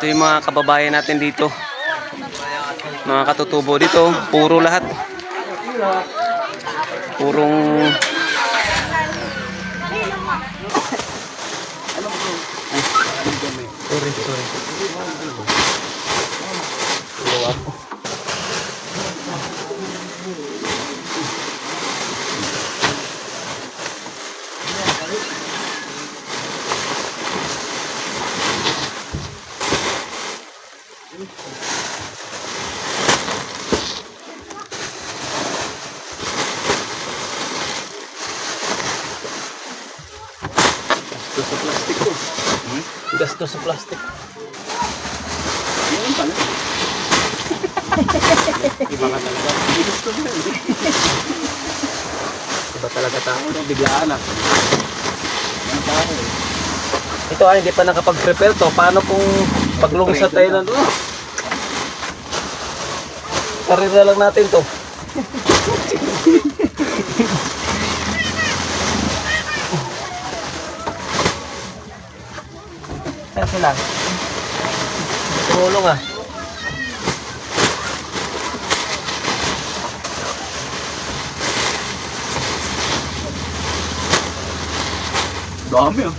Ito yung mga kababayan natin dito. Mga katutubo dito, puro lahat. Purong sorry. Gastos sa plastic ko. Gastos sa plastic. Yan pala. Iba ka talaga. Gusto mo yun. Iba talaga tao. Biglaan ah. Ito ay hindi pa nakapag-prepare to. Paano kung paglungsad tayo na doon? Karira lang natin to. Kasi lang. Tumulong ah. Dami ah.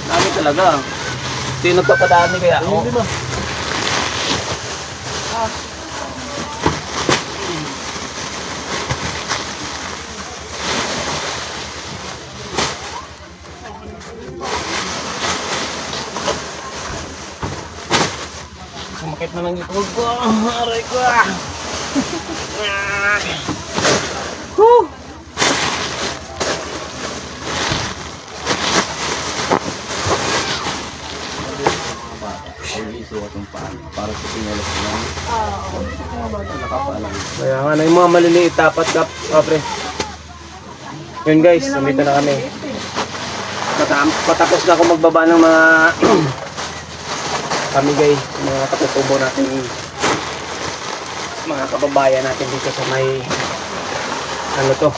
Dami talaga. Sino papadami kaya? Hindi ba? Sumakit na lang ito ko. Aray ko. Woo! Para sa pinyalas naman. Kaya nga na yung mga maliliit dapat kapre. Yun guys, nandito na kami. Patapos na ako magbaba ng mga pamigay, mga katutubo natin, mga kababayan natin dito sa may ano to,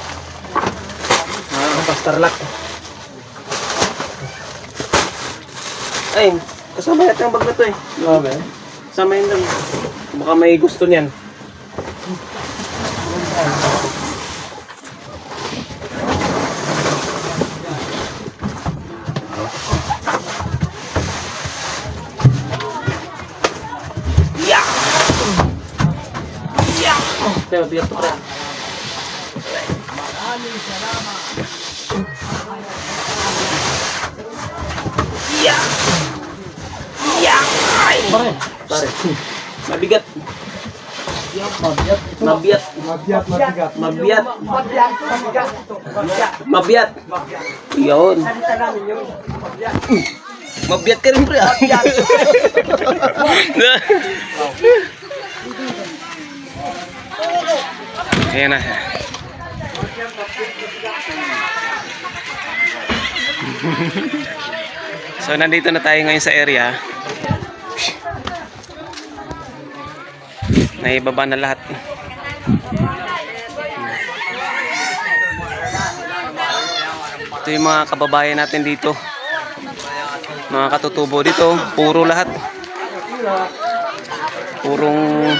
Pastarlak. Ay, kasama natin ang bag na to eh. Okay. Kasama yun lang. Baka may gusto niyan. Kaya biyak to pre. Pare. Mabigat. Mabiat. Yun. Mabiat ka rin pre. Ayan na. So nandito na tayo ngayon sa area. Naibaba na lahat. Ito yung mga kababayan natin dito. Mga katutubo dito, puro lahat. Purong